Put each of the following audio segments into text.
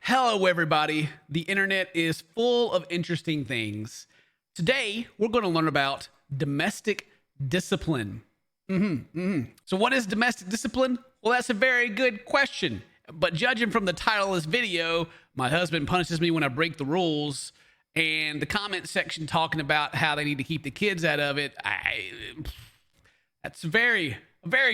Hello, everybody. The internet is full of interesting things. Today, we're going to learn about domestic discipline. So what is domestic discipline? Well, that's a very good question. But judging from the title of this video, my husband punishes me when I break the rules, and the comment section talking about how they need to keep the kids out of it, that's a very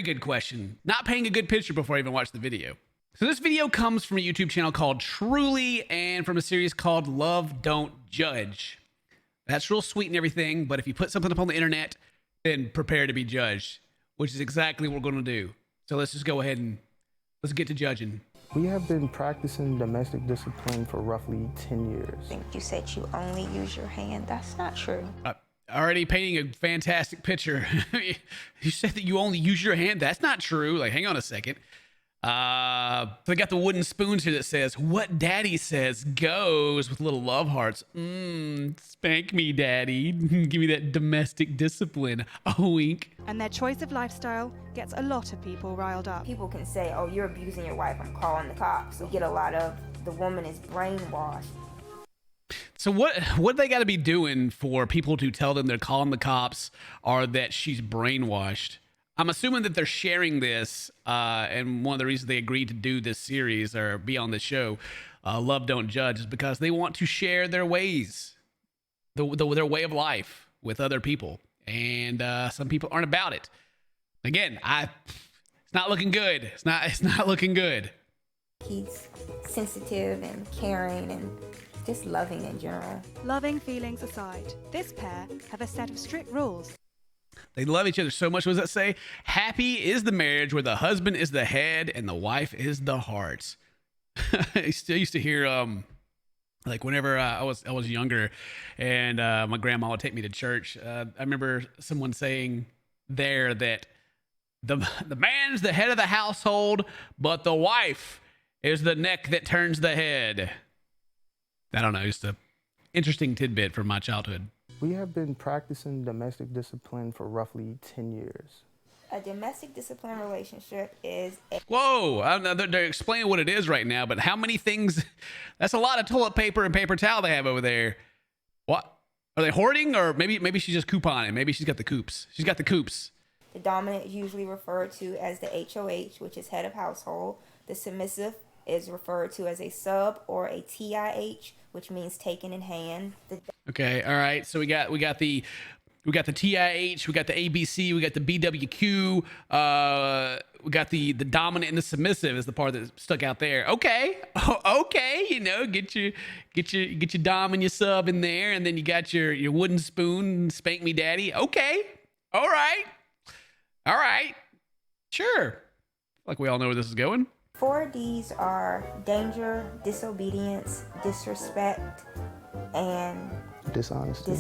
good question. Not painting a good picture before I even watch the video. So this video comes from a YouTube channel called Truly and from a series called Love Don't Judge. That's real sweet and everything, but if you put something up on the internet, then prepare to be judged, which is exactly what we're going to do. So let's just go ahead and let's get to judging. We have been practicing domestic discipline for roughly 10 years. I think you said you only use your hand. That's not true. Already painting a fantastic picture. You said that you only use your hand. That's not true. Like, hang on a second. They got the wooden spoons here that says, "What daddy says goes," with little love hearts. Spank me, daddy. Give me that domestic discipline. A wink. And their choice of lifestyle gets a lot of people riled up. People can say, oh, you're abusing your wife, I'm calling the cops. We get a lot of the woman is brainwashed. So what they got to be doing for people to tell them they're calling the cops or that she's brainwashed? I'm assuming that they're sharing this, and one of the reasons they agreed to do this series or be on this show, Love Don't Judge, is because they want to share their ways, their way of life with other people, and some people aren't about it. Again, it's not looking good. It's not looking good. He's sensitive and caring and just loving in general. Loving feelings aside, this pair have a set of strict rules. They love each other so much. What does that say? Happy is the marriage where the husband is the head and the wife is the heart. I still used to hear, like whenever I was younger and my grandma would take me to church. I remember someone saying there that the man's the head of the household, but the wife is the neck that turns the head. I don't know. Just an interesting tidbit from my childhood. We have been practicing domestic discipline for roughly 10 years. A domestic discipline relationship is Whoa, I don't know, they're explaining what it is right now, but how many things? That's a lot of toilet paper and paper towel they have over there. What? Are they hoarding, or maybe she's just couponing? Maybe she's got the coops. She's got the coops. The dominant is usually referred to as the HOH, which is head of household. The submissive is referred to as a sub or a TIH, which means taken in hand. Okay, all right. So we got the TIH, we got the ABC, we got the BWQ, we got the dominant and the submissive is the part that stuck out there. Okay, okay, you know, get your dom and your sub in there, and then you got your wooden spoon, spank me, daddy. Okay, all right, sure. Like we all know where this is going. 4 Ds are danger, disobedience, disrespect, and dishonesty.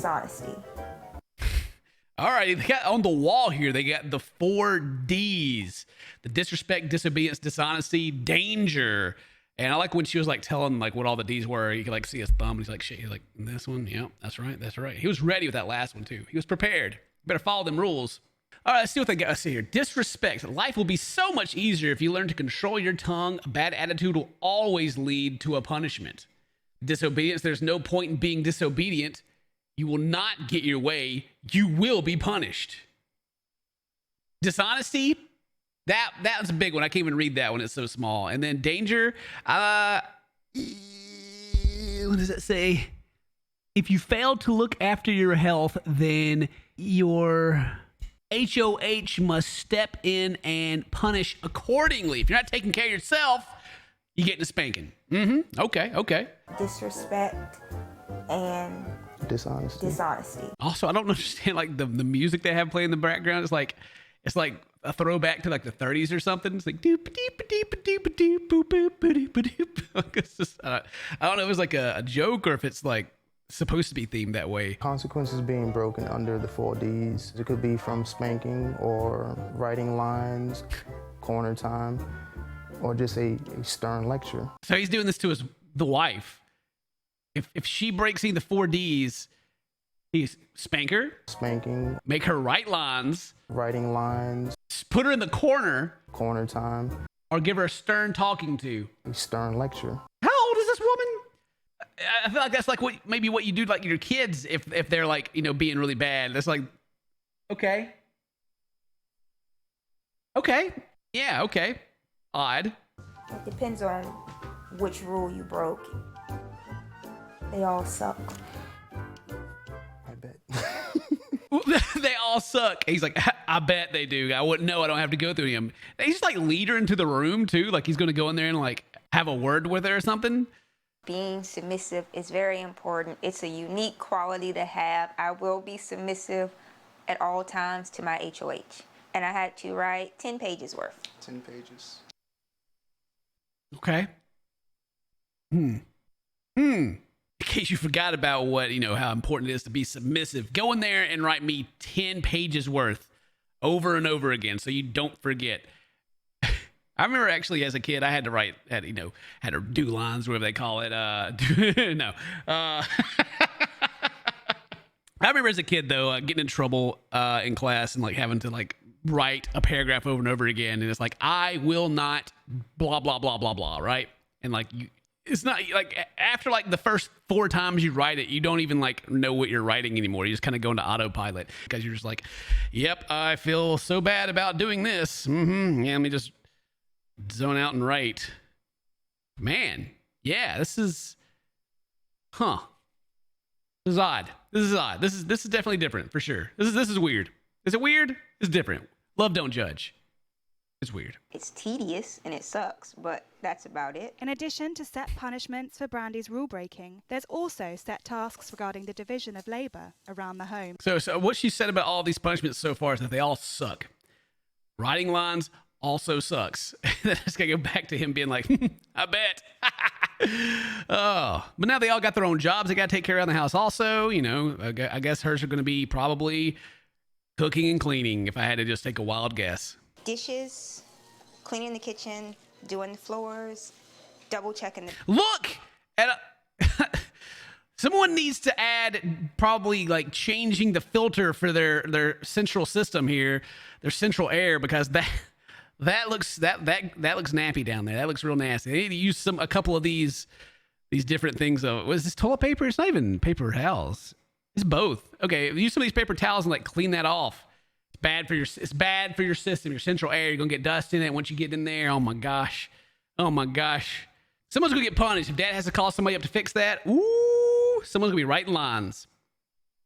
All right, they got on the wall here, they got the 4 Ds: the disrespect, disobedience, dishonesty, danger. And I like when she was like telling like what all the D's were. You could like see his thumb, and he's like, shit, he's like, this one, yeah, that's right. He was ready with that last one too. He was prepared. Better follow them rules. All right, let's see what they got. Let's see here. Disrespect. Life will be so much easier if you learn to control your tongue. A bad attitude will always lead to a punishment. Disobedience. There's no point in being disobedient. You will not get your way. You will be punished. Dishonesty. That was a big one. I can't even read that one. It's so small. And then danger. What does that say? If you fail to look after your health, then your HOH must step in and punish accordingly. If you're not taking care of yourself, you're getting a spanking. Okay. Disrespect and dishonesty. Also, I don't understand like the music they have playing in the background. It's like a throwback to like the 30s or something. It's like doop deep deep deep deep boop boop boop boop. It's just I don't know if it's like a joke or if it's like supposed to be themed that way. Consequences being broken under the 4 Ds. It could be from spanking or writing lines, corner time, or just a stern lecture. So he's doing this to the wife. If she breaks any of the 4 Ds, he's spanking, make her write lines, writing lines, put her in the corner time, or give her a stern talking to. A stern lecture. How old is this I feel like that's like maybe what you do to like your kids if they're like, you know, being really bad. That's like, okay. Okay. Yeah, okay. Odd. It depends on which rule you broke. They all suck. I bet. They all suck. He's like, I bet they do. I wouldn't know. I don't have to go through him. They just like lead her into the room too. Like he's going to go in there and like have a word with her or something. Being submissive is very important. It's a unique quality to have. I will be submissive at all times to my HOH. And I had to write 10 pages worth. 10 pages. Okay. In case you forgot about what, you know, how important it is to be submissive, go in there and write me 10 pages worth over and over again so you don't forget. I remember actually as a kid, I had to do lines, whatever they call it. No. I remember as a kid, though, getting in trouble in class and like having to like write a paragraph over and over again. And it's like, I will not blah, blah, blah, blah, blah, right? And like, it's not like after like the first 4 times you write it, you don't even like know what you're writing anymore. You just kind of go into autopilot because you're just like, yep, I feel so bad about doing this. Yeah, let me just zone out and write. Man, yeah, this is odd. This is odd. This is definitely different for sure. This is weird. Is it weird? It's different. Love, don't judge. It's weird. It's tedious and it sucks, but that's about it. In addition to set punishments for Brandy's rule breaking, there's also set tasks regarding the division of labour around the home. So what she said about all these punishments so far is that they all suck. Writing lines also sucks. Then it's gonna go back to him being like, I bet. Oh, but now they all got their own jobs. They got to take care of the house also. You know, I guess hers are going to be probably cooking and cleaning if I had to just take a wild guess. Dishes, cleaning the kitchen, doing the floors, double checking the... Look at someone needs to add probably like changing the filter for their central system here, their central air, because that looks nappy down there. That looks real nasty. They need to use a couple of these different things. Was this toilet paper? It's not even paper towels. It's both. Okay, use some of these paper towels and like clean that off. It's bad for your system, your central air. You're gonna get dust in it once you get in there. Oh my gosh. Someone's gonna get punished if Dad has to call somebody up to fix that. Ooh, someone's gonna be writing lines.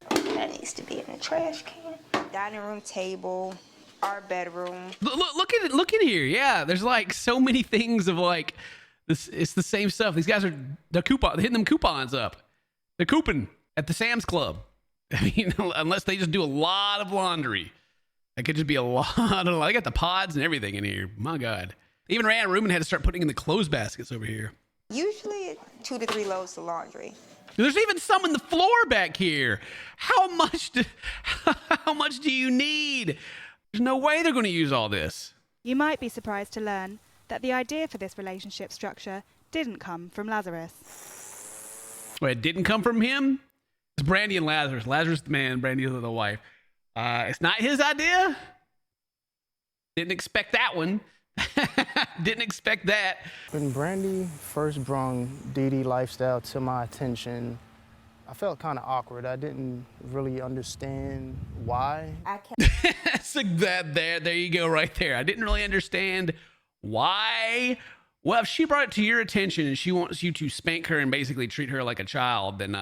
That needs to be in the trash can. Dining room table, our bedroom. Look at it. Look in here. Yeah, there's like so many things of like this. It's the same stuff. These guys are they're hitting them coupons up. They're couping at the Sam's Club. I mean, unless they just do a lot of laundry. That could just be a lot of... I got the pods and everything in here. My God. They even ran a room and had to start putting in the clothes baskets over here. Usually 2 to 3 loads of laundry. There's even some in the floor back here. How much do you need? There's no way they're going to use all this. You might be surprised to learn that the idea for this relationship structure didn't come from Lazarus. Wait, it didn't come from him? It's Brandy and Lazarus. Lazarus the man, Brandy the wife. It's not his idea. Didn't expect that one. Didn't expect that. When Brandy first brought Dee Dee lifestyle to my attention, I felt kind of awkward. I didn't really understand why. So there you go right there. I didn't really understand why. Well, if she brought it to your attention and she wants you to spank her and basically treat her like a child, then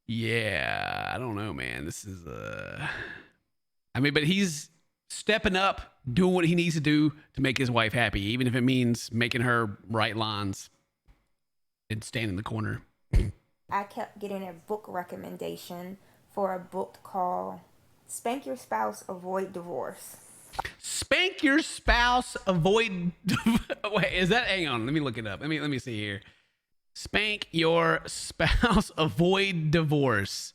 yeah, I don't know, man. This is but he's stepping up, doing what he needs to do to make his wife happy, even if it means making her write lines and stand in the corner. I kept getting a book recommendation for a book called Spank Your Spouse, Avoid Divorce. Spank Your Spouse, Avoid... Wait, is that... Hang on, let me look it up. Let me see here. Spank Your Spouse, Avoid Divorce.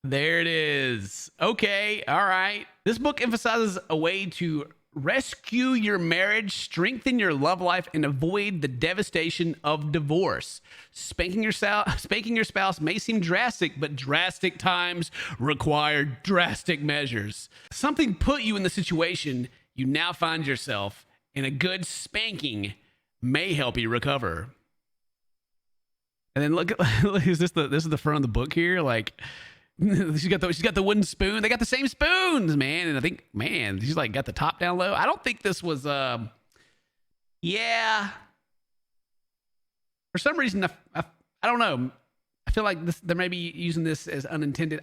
There it is. Okay, all right. This book emphasizes a way to rescue your marriage, strengthen your love life, and avoid the devastation of divorce. Spanking your spouse may seem drastic, but drastic times require drastic measures. Something put you in the situation you now find yourself, and a good spanking may help you recover. And then look, is this is the front of the book here? Like, she's got the wooden spoon. They got the same spoons, man. And I think, man, she's like got the top down low. I don't think this was, yeah. For some reason, I don't know. I feel like they may be using this as unintended.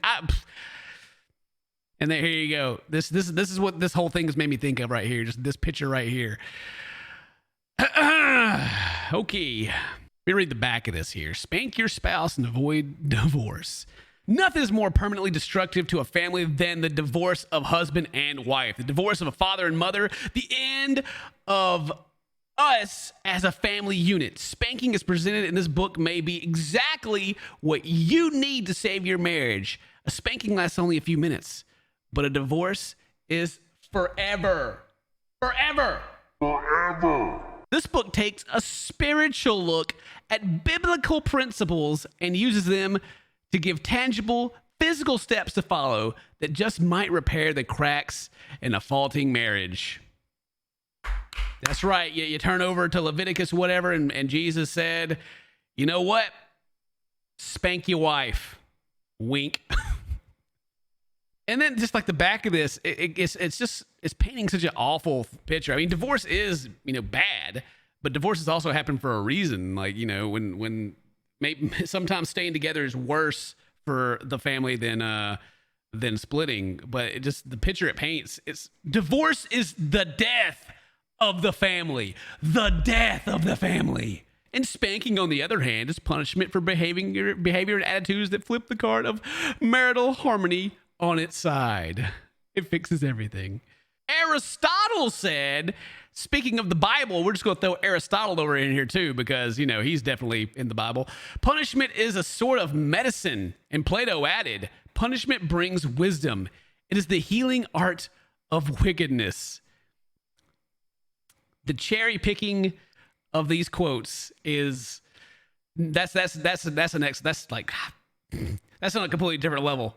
And then here you go. This is what this whole thing has made me think of right here. Just this picture right here. Okay. Let me read the back of this here. Spank your spouse and avoid divorce. Nothing is more permanently destructive to a family than the divorce of husband and wife. The divorce of a father and mother. The end of us as a family unit. Spanking as presented in this book may be exactly what you need to save your marriage. A spanking lasts only a few minutes, but a divorce is forever. Forever. Forever. This book takes a spiritual look at biblical principles and uses them to give tangible physical steps to follow that just might repair the cracks in a faulting marriage. That's right. You turn over to Leviticus, whatever, and Jesus said, you know what? Spank your wife. Wink. And then just like the back of this, it's painting such an awful picture. I mean, divorce is, bad, but divorces also happen for a reason. Like, when maybe sometimes staying together is worse for the family than splitting. But the picture it paints, divorce is the death of the family. The death of the family. And spanking, on the other hand, is punishment for behavior and attitudes that flip the card of marital harmony on its side. It fixes everything. Aristotle said, speaking of the Bible, we're just going to throw Aristotle over in here too, because, he's definitely in the Bible. Punishment is a sort of medicine. And Plato added, punishment brings wisdom. It is the healing art of wickedness. The cherry picking of these quotes is that's on a completely different level.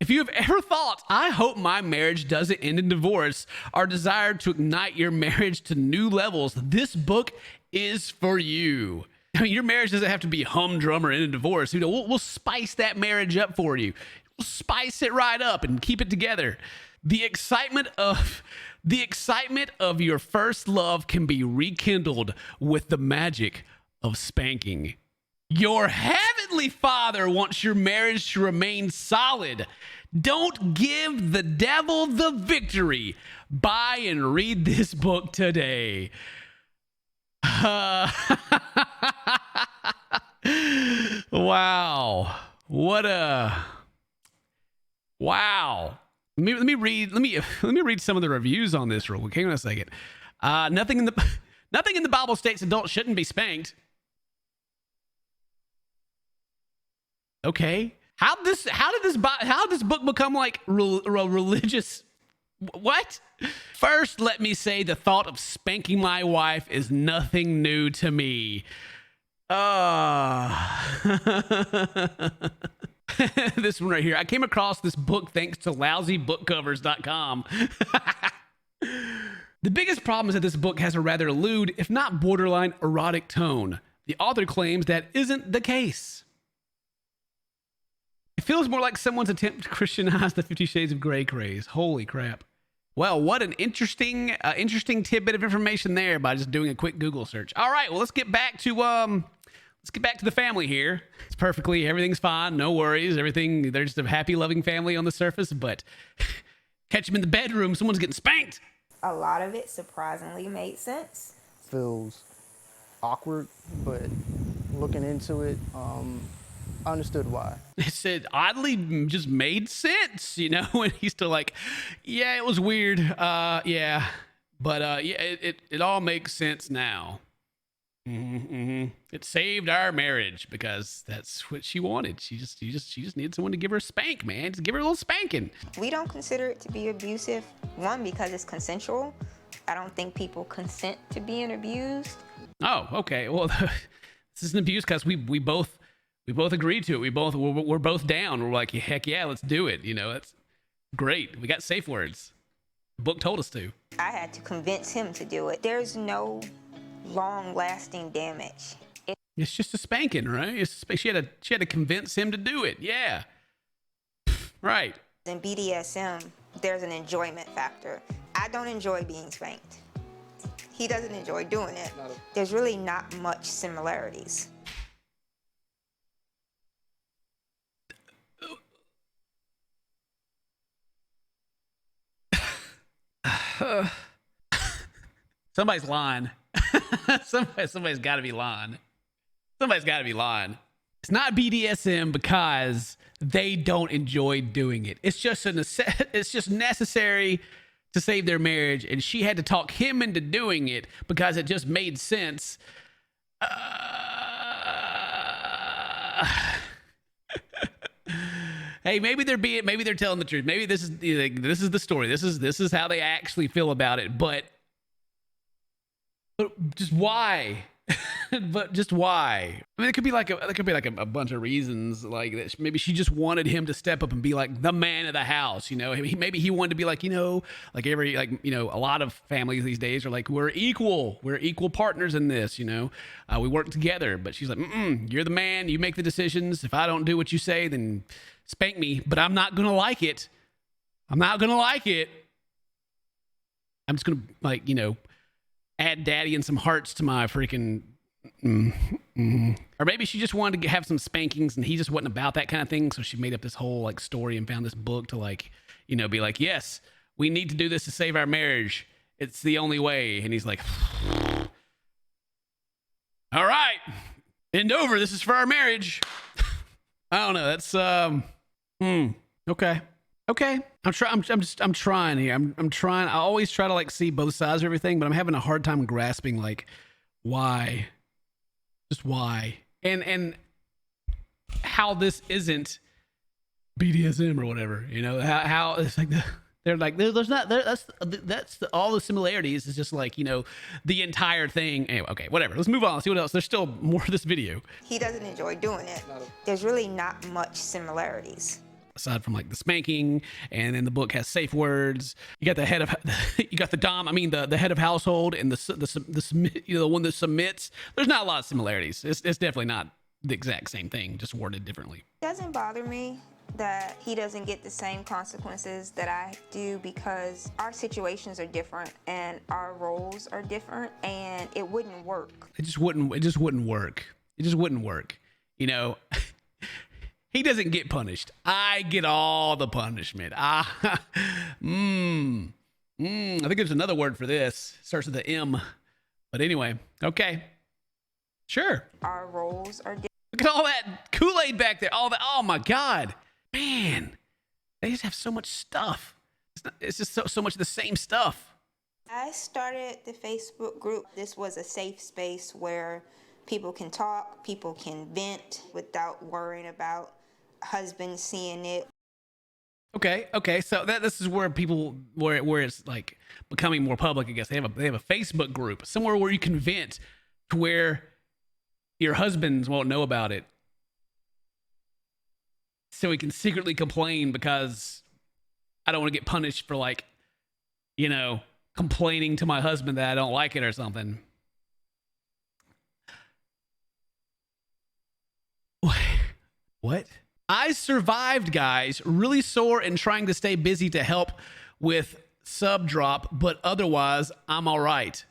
If you have ever thought, I hope my marriage doesn't end in divorce, or desire to ignite your marriage to new levels, this book is for you. I mean, your marriage doesn't have to be humdrum or in a divorce. We'll spice that marriage up for you. We'll spice it right up and keep it together. The excitement of your first love can be rekindled with the magic of spanking. Your heavenly Father wants your marriage to remain solid. Don't give the devil the victory. Buy and read this book today. Wow. Wow. Let me read some of the reviews on this real quick. Hang on a second. Nothing in the Bible states adults shouldn't be spanked. Okay. How did this book become like religious? What? First, let me say the thought of spanking my wife is nothing new to me. This one right here. I came across this book thanks to lousybookcovers.com. The biggest problem is that this book has a rather lewd, if not borderline erotic tone. The author claims that isn't the case. It feels more like someone's attempt to Christianize the 50 Shades of Grey craze. Holy crap. Well, what an interesting tidbit of information there by just doing a quick Google search. All right, well, let's get back to the family here. It's everything's fine, no worries, everything. They're just a happy, loving family on the surface, but catch them in the bedroom, someone's getting spanked. A lot of it surprisingly made sense. Feels awkward, but looking into it, I understood why. It said oddly just made sense, and he's still like, yeah, it was weird. Yeah, but yeah, it all makes sense now. It saved our marriage because that's what she wanted. She just needed someone to give her a spank, man. Just give her a little spanking. We don't consider it to be abusive. One, because it's consensual. I don't think people consent to being abused. Oh, okay. Well, this is an abuse because we both agreed to it. We're both down. We're like, heck yeah, let's do it. That's great. We got safe words. The book told us to. I had to convince him to do it. There's no long-lasting damage. It's just a spanking, right? She had to convince him to do it. Yeah. Right. In BDSM, there's an enjoyment factor. I don't enjoy being spanked. He doesn't enjoy doing it. There's really not much similarities. Somebody's lying. Somebody's got to be lying. Somebody's got to be lying. It's not BDSM because they don't enjoy doing it. It's just it's just necessary to save their marriage, and she had to talk him into doing it because it just made sense. Hey, maybe they're telling the truth. Maybe this is the story. This is how they actually feel about it. But just why? But just why? I mean, it could be like a bunch of reasons, like that. Maybe she just wanted him to step up and be like the man of the house, you know. Maybe he wanted to be like, you know, like a lot of families these days are like, we're equal partners in this, you know. We work together. But she's like, you're the man, you make the decisions. If I don't do what you say, then spank me. But I'm not gonna like it. I'm just gonna, like, you know, add daddy and some hearts to my freaking Or maybe she just wanted to have some spankings and he just wasn't about that kind of thing, so she made up this whole like story and found this book to, like, you know, be like, yes, we need to do this to save our marriage, it's the only way. And he's like, all right, bend over, this is for our marriage. I don't know, that's okay. I'm trying here. I'm trying. I always try to like see both sides of everything, but I'm having a hard time grasping like why, just why, and how this isn't BDSM or whatever. You know how it's like they're like there's not there. That's all the similarities. Is just like, you know, the entire thing. Anyway, okay, whatever. Let's move on. Let's see what else. There's still more of this video. He doesn't enjoy doing it. There's really not much similarities. Aside from like the spanking, and then the book has safe words. You got the head of, you got the dom. I mean the head of household and the one that submits. There's not a lot of similarities. It's definitely not the exact same thing, just worded differently. It doesn't bother me that he doesn't get the same consequences that I do, because our situations are different and our roles are different, and it wouldn't work. It just wouldn't work. You know. He doesn't get punished. I get all the punishment. I think there's another word for this. It starts with the M. But anyway, okay. Sure. Our roles are different. Look at all that Kool-Aid back there. All that. Oh my God. Man. They just have so much stuff. It's just so much of the same stuff. I started the Facebook group. This was a safe space where people can talk, people can vent without worrying about husband seeing it. Okay. So this is where people where it's like becoming more public. I guess they have a Facebook group, somewhere where you can vent, to where your husbands won't know about it, so he can secretly complain because I don't want to get punished for, like, you know, complaining to my husband that I don't like it or something. What? I survived, guys. Really sore and trying to stay busy to help with sub drop, but otherwise, I'm all right.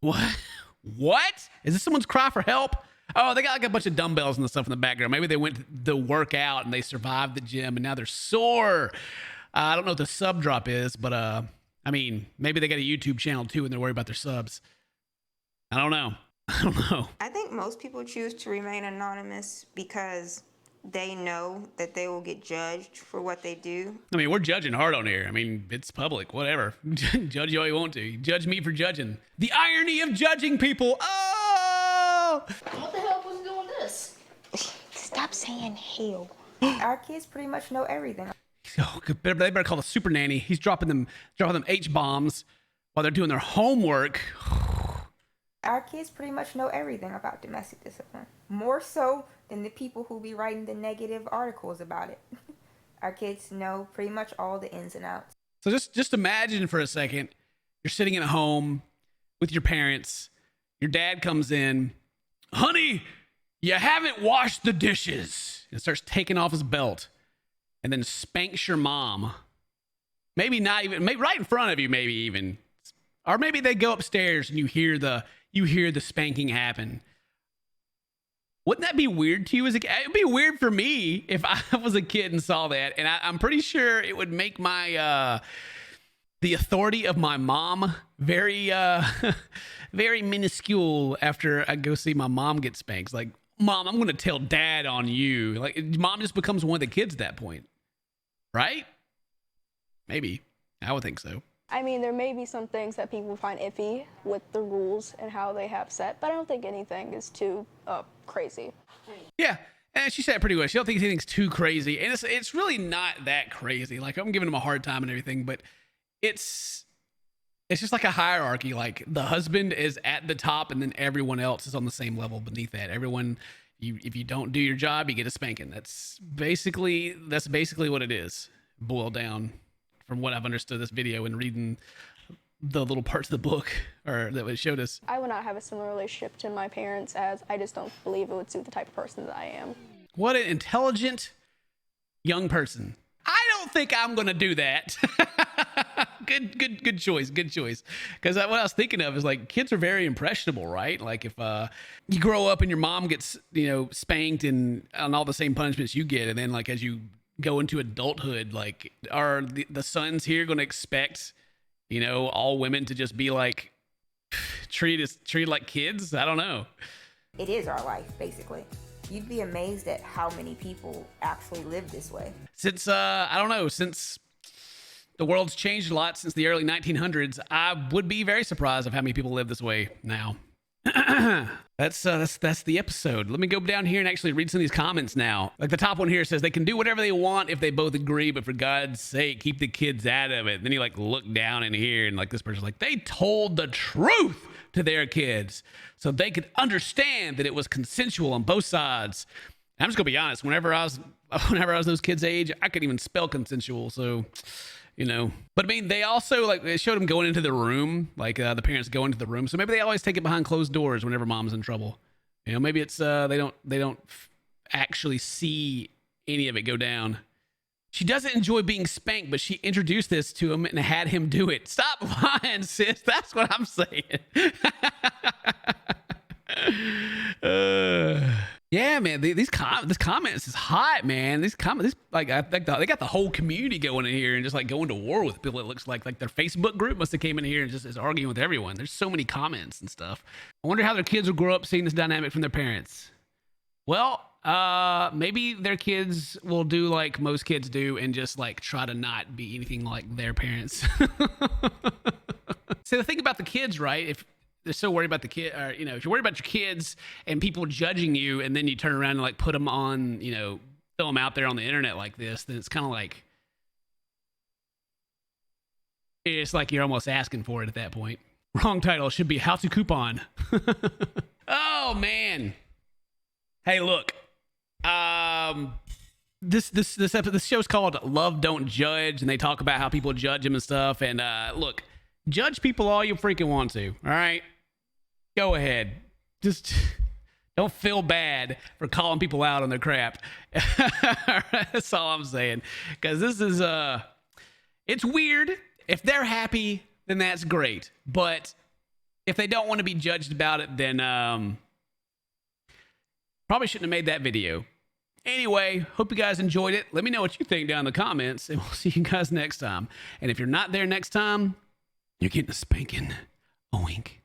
What? What? Is this someone's cry for help? Oh, they got like a bunch of dumbbells and stuff in the background. Maybe they went to work out and they survived the gym and now they're sore. I don't know what the sub drop is, but I mean, maybe they got a YouTube channel too and they're worried about their subs. I don't know. I think most people choose to remain anonymous because they know that they will get judged for what they do. I mean, we're judging hard on here. I mean, it's public, whatever. Judge all you want to. Judge me for judging. The irony of judging people. Oh! What the hell was doing this? Stop saying hell. Our kids pretty much know everything. Oh, they better call the super nanny. He's dropping them H-bombs while they're doing their homework. Our kids pretty much know everything about domestic discipline. More so than the people who be writing the negative articles about it. Our kids know pretty much all the ins and outs. So just imagine for a second, you're sitting in a home with your parents. Your dad comes in, honey, you haven't washed the dishes, and starts taking off his belt and then spanks your mom. Maybe not even, maybe right in front of you, maybe even. Or maybe they go upstairs and you hear the spanking happen. Wouldn't that be weird to you as a kid? It'd be weird for me if I was a kid and saw that. And I'm pretty sure it would make my the authority of my mom very very minuscule after I go see my mom get spanked. Like, Mom, I'm going to tell Dad on you. Like, mom just becomes one of the kids at that point. Right? Maybe. I would think so. I mean, there may be some things that people find iffy with the rules and how they have set, but I don't think anything is too crazy. Yeah, and she said it pretty well. She don't think anything's too crazy, and it's really not that crazy. Like, I'm giving him a hard time and everything, but it's just like a hierarchy. Like, the husband is at the top, and then everyone else is on the same level beneath that. Everyone, if you don't do your job, you get a spanking. That's basically what it is, boiled down. From what I've understood this video and reading the little parts of the book or that it showed us. I would not have a similar relationship to my parents, as I just don't believe it would suit the type of person that I am. What an intelligent young person. I don't think I'm going to do that. Good choice. Because what I was thinking of is, like, kids are very impressionable, right? Like, if you grow up and your mom gets, spanked and on all the same punishments you get, and then, like, as you go into adulthood, like, are the sons here going to expect, all women to just be like treated like kids? I don't know. It is our life, basically. You'd be amazed at how many people actually live this way. Since since the world's changed a lot since the early 1900s, I would be very surprised of how many people live this way now. That's the episode. Let me go down here and actually read some of these comments now. Like, the top one here says they can do whatever they want if they both agree, but for God's sake, keep the kids out of it. Then you look down in here, and this person's like, they told the truth to their kids so they could understand that it was consensual on both sides. And I'm just gonna be honest. Whenever I was those kids' age, I couldn't even spell consensual. So. But I mean, they also, it showed them going into the room, the parents go into the room. So maybe they always take it behind closed doors whenever mom's in trouble. Maybe it's, they don't actually see any of it go down. She doesn't enjoy being spanked, but she introduced this to him and had him do it. Stop lying, sis. That's what I'm saying. Yeah, man, this comments is hot, man. These comments, I think they got the whole community going in here and just going to war with people. It looks like their Facebook group must have came in here and just is arguing with everyone. There's so many comments and stuff. I wonder how their kids will grow up seeing this dynamic from their parents. Well, maybe their kids will do like most kids do and just try to not be anything like their parents. So the thing about the kids, right? If they're so worried about the kid, or, if you're worried about your kids and people judging you, and then you turn around and put them on, throw them out there on the internet like this, then it's kind of it's like you're almost asking for it at that point. Wrong title. It should be How to Coupon. Oh, man. Hey, look. This show's called Love Don't Judge, and they talk about how people judge them and stuff. And look, judge people all you freaking want to. All right, go ahead. Just don't feel bad for calling people out on their crap. That's all I'm saying. Because this is it's weird. If they're happy, then that's great. But if they don't want to be judged about it, then probably shouldn't have made that video. Anyway, hope you guys enjoyed it. Let me know what you think down in the comments, and we'll see you guys next time. And if you're not there next time, you're getting a spanking. A wink.